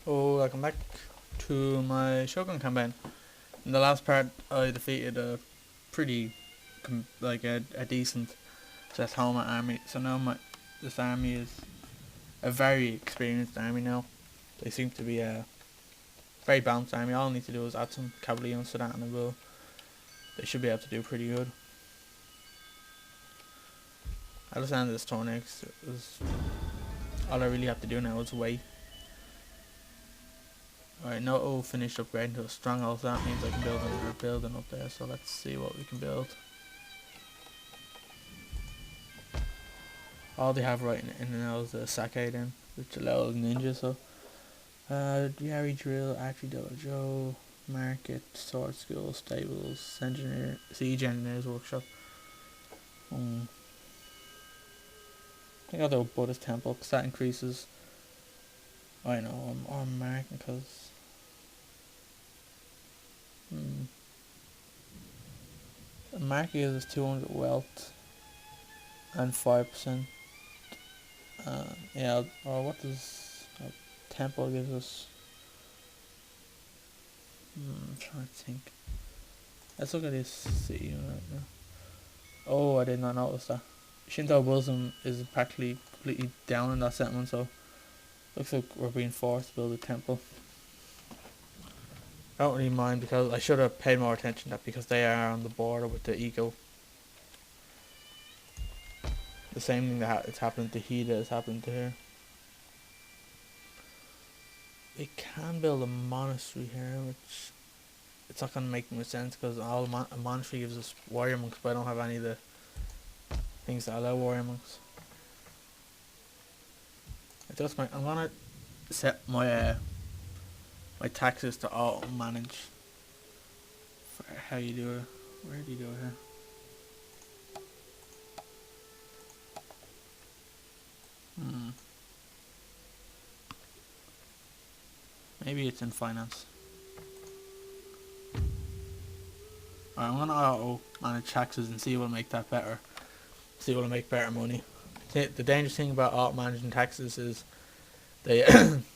Oh, welcome back to my Shogun campaign. In the last part, I defeated a pretty, a decent Zethoma army. So now this army is a very experienced army now. They seem to be a very balanced army. All I need to do is add some cavalry units to that, and they should be able to do pretty good. I just ended this turn next. All I really have to do now is wait. Alright, now all finished upgrading to a stronghold, so that means I can build another building up there, so let's see what we can build. All they have right in now is the Sake then, which allows ninja, so Yari Drill, Archery Dojo, Market, Sword School, Stables, Siege Engineers Workshop. I think I'll do a Buddhist Temple, because that increases, I know, I'm marking, because Market gives us 200 wealth and 5%. Yeah, or what does Temple gives us? I'm trying to think. Let's look at this city right now. Oh, I did not notice that. Shinto Buddhism is practically completely down in that settlement, so looks like we're being forced to build a temple. I don't really mind, because I should have paid more attention to that, because they are on the border with the Eco. The same thing that it's happening to Hida is happening to here. We can build a monastery here, which it's not going to make much sense, because a monastery gives us warrior monks, but I don't have any of the things that allow warrior monks. I'm gonna set my my taxes to auto manage for how you do it. Where do you do it here? Maybe it's in finance. Alright, I'm gonna auto manage taxes and see what'll make that better. See what'll make better money. The dangerous thing about auto managing taxes is they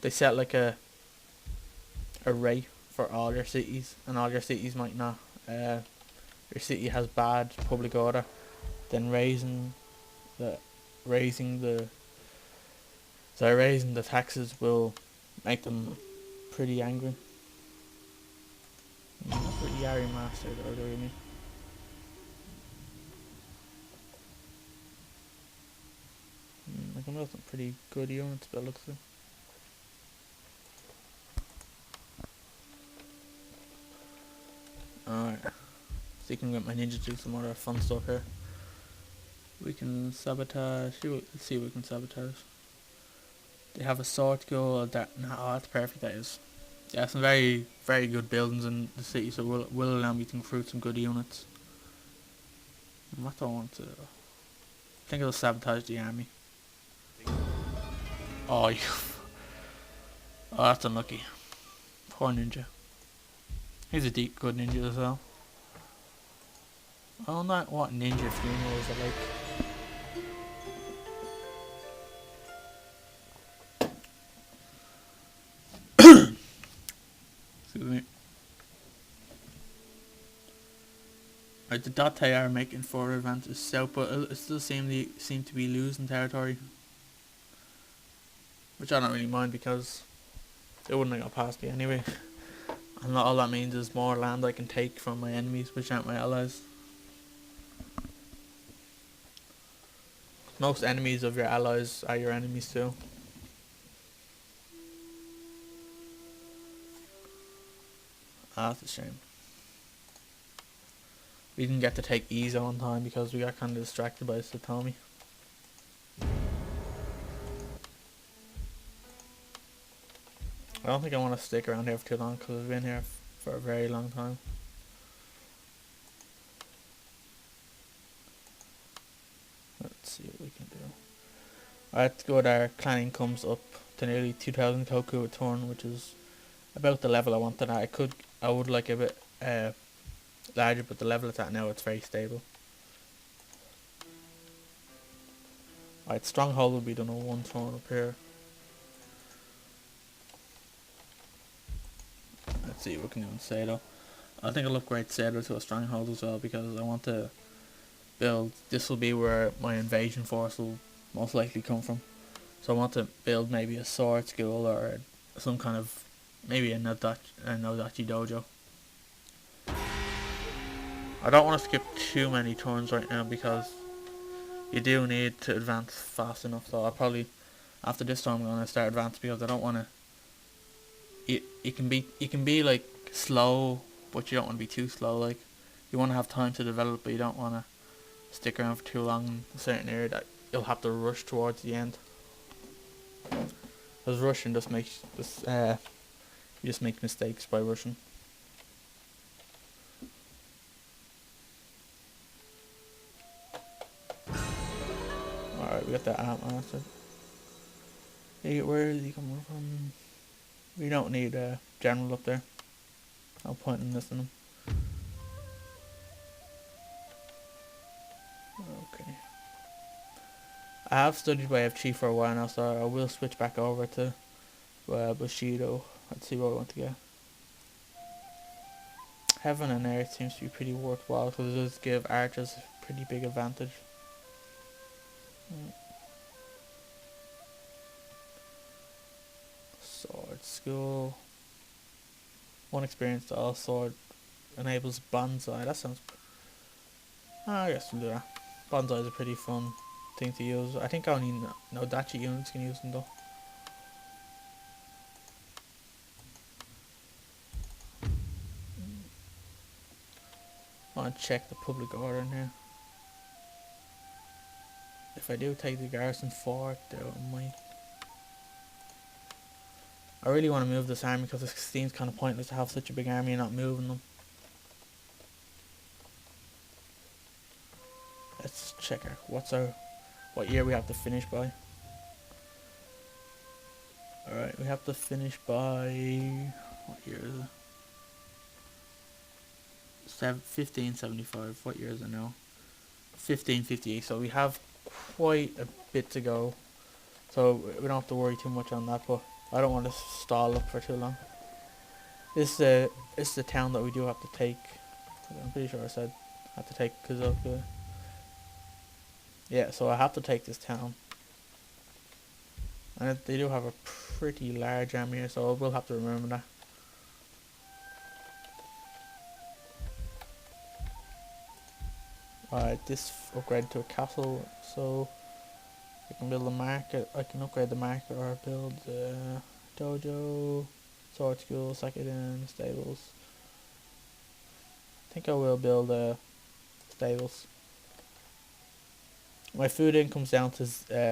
they set like a rate for all your cities, and all your cities might not. Your city has bad public order, then raising the taxes will make them pretty angry. That's what Yari Master are doing me. I can build some pretty good units, but it looks like. Alright. So you can get my ninja do some other fun stuff here. We can sabotage. Let's see what we can sabotage. They have a sword goal. That's perfect. That is. Yeah, some very, very good buildings in the city, so will allow me to recruit some good units. What do I want to? I think it'll sabotage the army. Oh, you. Oh, that's unlucky. Poor ninja. He's a deep, good ninja as well. I don't know what ninja funerals are like. Excuse me. The Date are making further advances south, but it still seem to be losing territory. Which I don't really mind, because they wouldn't have got past me anyway. And all that means is more land I can take from my enemies, which aren't my allies. Most enemies of your allies are your enemies too. Ah, that's a shame. We didn't get to take Izo on time because we got kind of distracted by Satomi. I don't think I want to stick around here for too long, because I've been here for a very long time. Let's see what we can do. Alright, good. Our clan income's up to nearly 2,000 Koku a turn, which is about the level I wanted. I would like a bit larger, but the level it's at now, it's very stable. Alright, stronghold will be done on one turn up here. Let's see what we can do in Sado. I think I'll upgrade Sado to a stronghold as well because I want to build. This will be where my invasion force will most likely come from. So I want to build maybe a sword school or some kind of maybe a Nodachi dojo. I don't want to skip too many turns right now because you do need to advance fast enough. So I'll probably after this time I'm gonna start advance because I don't want to. You can be like slow, but you don't want to be too slow. Like you want to have time to develop, but you don't want to stick around for too long in a certain area that you'll have to rush towards the end. Because rushing just makes you just make mistakes by rushing. Alright, we got that ant master. Hey, where is he coming from? We don't need a general up there. No point in listening him. Okay. I have studied by FG for a while now, so I will switch back over to Bushido. Let's see what I want to get. Heaven and Earth seems to be pretty worthwhile because it does give archers a pretty big advantage. Sword school. 1 experience to all sword enables bonsai. That sounds. I guess we'll do that. Bonsai is a pretty fun thing to use. I think only Nodachi units can use them though. I want to check the public order in here. If I do take the garrison fort, though, I might. I really want to move this army because it seems kind of pointless to have such a big army and not moving them. Let's check what year we have to finish by. Alright, we have to finish by what year is it? 1575. What year is it now? 1558. So we have quite a bit to go. So we don't have to worry too much on that, but I don't want to stall up for too long. This is the town that we do have to take. I'm pretty sure I said I have to take Kazoku. Yeah, so I have to take this town. And they do have a pretty large army here, so I will have to remember that. Alright, this upgrade to a castle, so I can build a market. I can upgrade the market or build a dojo, sword school, second stables. I think I will build stables. My food income's down to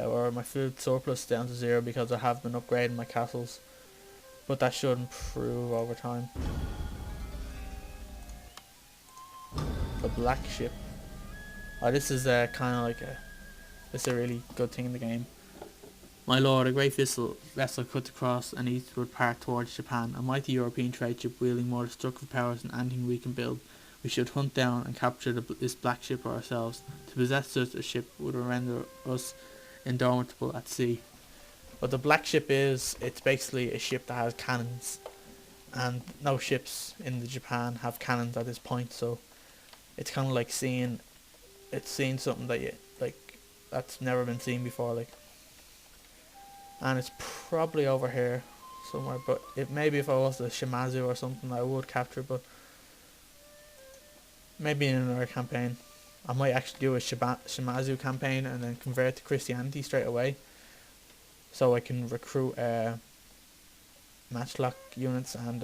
or my food surplus down to 0 because I have been upgrading my castles, but that should improve over time. The black ship. Oh, this is kind of like this is a really good thing in the game. My lord, a great vessel cuts across an eastward path towards Japan, a mighty European trade ship wielding more destructive powers than anything we can build. We should hunt down and capture this black ship ourselves. To possess such a ship would render us indomitable at sea. What the black ship is, it's basically a ship that has cannons, and no ships in the Japan have cannons at this point, so it's kind of like seeing something that that's never been seen before, like. And it's probably over here somewhere, but maybe if I was the Shimazu or something I would capture, but maybe in another campaign. I might actually do a Shimazu campaign and then convert to Christianity straight away, so I can recruit matchlock units and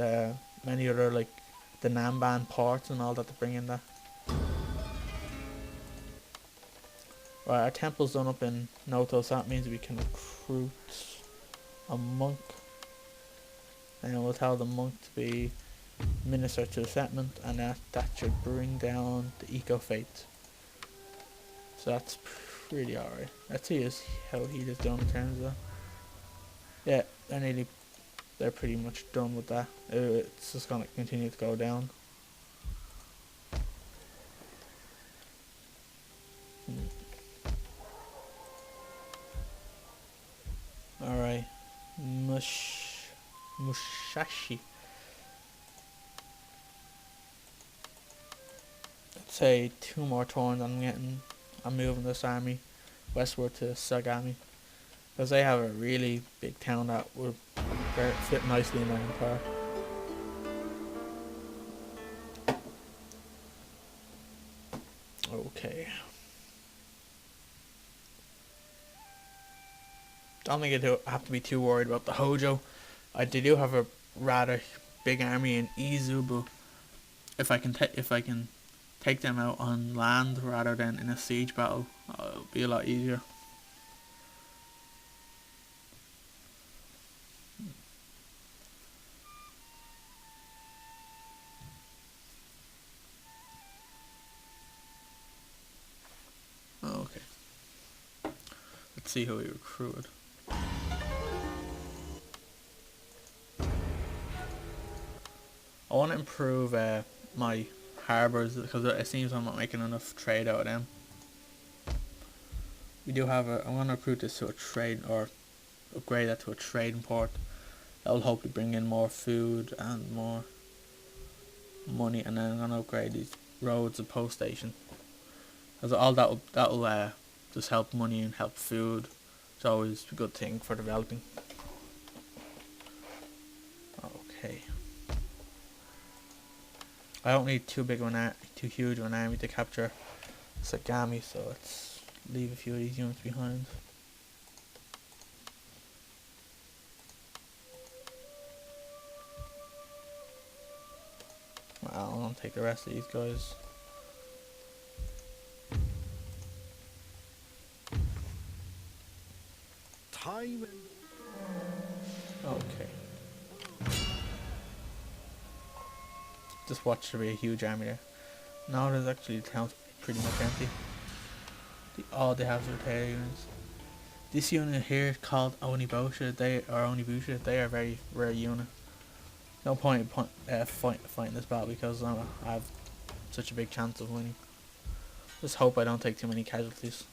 many other, like the Namban ports and all that to bring in there. Right, our temple's done up in Noto, so that means we can recruit a monk, and we'll tell the monk to be minister to the settlement, and that should bring down the eco fate. So that's pretty alright. Let's see how he is done in terms of that. Yeah, they're pretty much done with that. It's just gonna continue to go down. Alright, Mushashi. say 2 more turns, I'm moving this army westward to Sagami, because they have a really big town that would fit nicely in their empire. Okay. Don't think I have to be too worried about the Hojo. They do have a rather big army in Izu, but if I can take them out on land rather than in a siege battle, it'll be a lot easier. Okay. Let's see who we recruited. I want to improve my harbours, because it seems I'm not making enough trade out of them. We do have I'm going to recruit this to a trade, or upgrade that to a trading port. That will hopefully bring in more food and more money, and then I'm going to upgrade these roads and post station. Because all that'll just help money and help food. It's always a good thing for developing. Okay. I don't need too huge of an army to capture Sagami, so let's leave a few of these units behind. Well, I'm gonna take the rest of these guys. Okay. Just watch there be a huge army there. Now there's actually the town's pretty much empty. All they have is retail units. This unit here called Onibusha, they are a very rare unit. No point fighting this battle, because I have such a big chance of winning. Just hope I don't take too many casualties.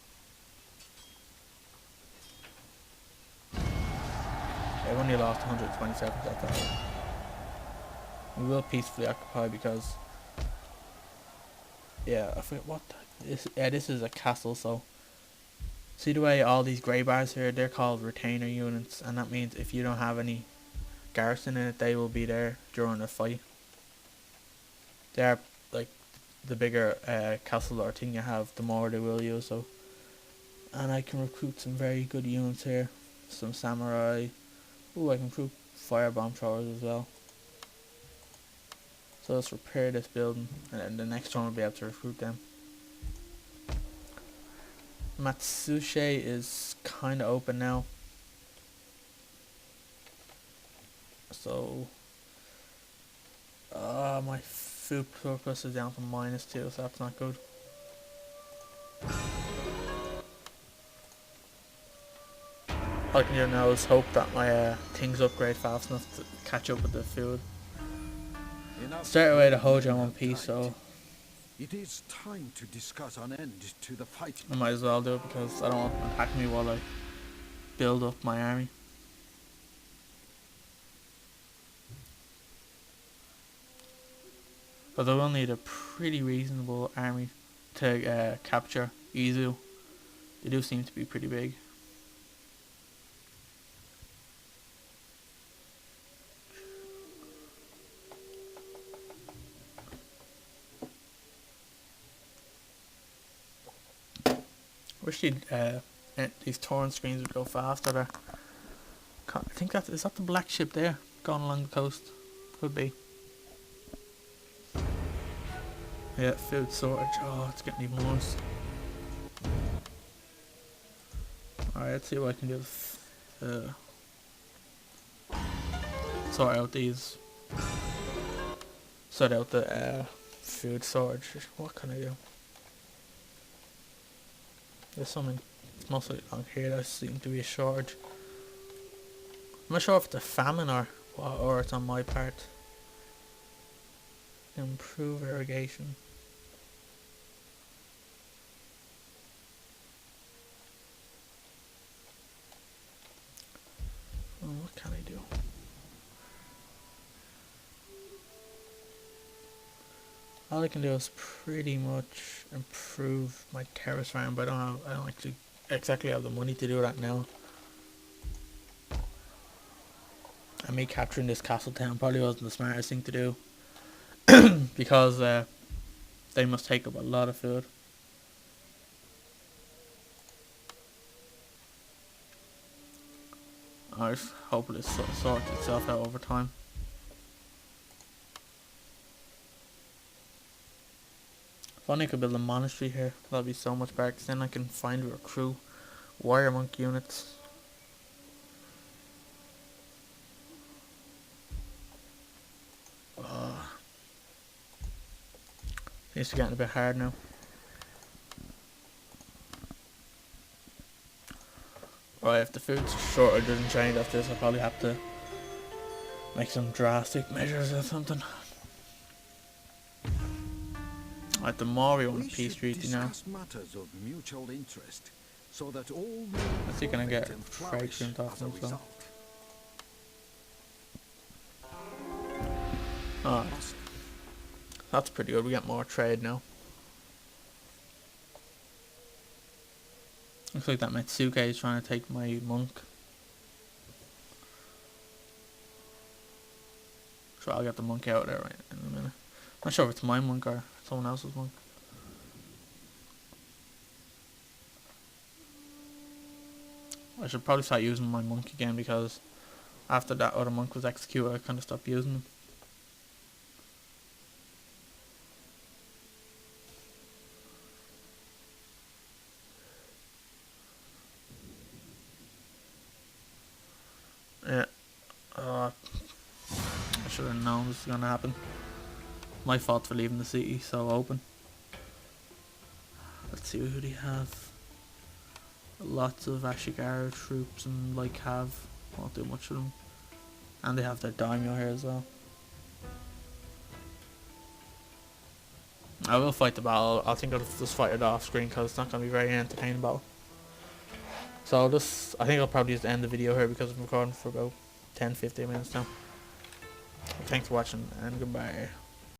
I've only lost 127 at that. We will peacefully occupy, because I forget what this is a castle. So see the way all these grey bars here, they're called retainer units, and that means if you don't have any garrison in it, they will be there during the fight. They're like the bigger castle or thing you have, the more they will use. So, and I can recruit some very good units here, some samurai. Ooh, I can recruit firebomb throwers as well. So let's repair this building, and then the next one we'll be able to recruit them. Matsushie is kind of open now. So, my food surplus is down to -2, so that's not good. All I can do now is hope that my things upgrade fast enough to catch up with the food. Straight away the Hojo in one piece, so it is time to discuss an end to the fighting. I might as well do it, because I don't want them attacking me while I build up my army. But I will need a pretty reasonable army to capture Izu. They do seem to be pretty big. Wish these torrent screens would go faster there. I think is that the black ship there going along the coast? Could be. Yeah, food storage. Oh, it's getting even worse. Alright, let's see what I can do. Sort out these. Sort out the food storage. What can I do? There's something mostly along here that seems to be a shortage. I'm not sure if it's a famine or it's on my part. Improve irrigation. What can I do? all I can do is pretty much improve my terrace farm, but I don't actually exactly have the money to do that now. And me capturing this castle town probably wasn't the smartest thing to do because they must take up a lot of food. I just hope it sorts itself out over time. If only I could build a monastery here, that'd be so much better, 'cause then I can find a crew warrior monk units. Things are getting a bit hard now. Right, if the food shortage doesn't change after this, I'll probably have to make some drastic measures or something. Right, the more we want a peace treaty now. Matters of mutual interest, so that all Is he gonna get fragrant off them? So. Alright. That's pretty good, we get more trade now. Looks like that Metsuke is trying to take my monk. So I'll get the monk out there right in a minute. Not sure if it's my monk or someone else's monk. I should probably start using my monk again, because after that other monk was executed I kind of stopped using him. Yeah. I should have known this was going to happen. My fault for leaving the city so open. Let's see, who do you have? Lots of Ashigara troops and like won't do much of them. And they have their daimyo here as well. I will fight the battle. I think I'll just fight it off screen because it's not going to be very entertaining battle. So I think I'll probably just end the video here because I'm recording for about 10-15 minutes now. Thanks for watching and goodbye.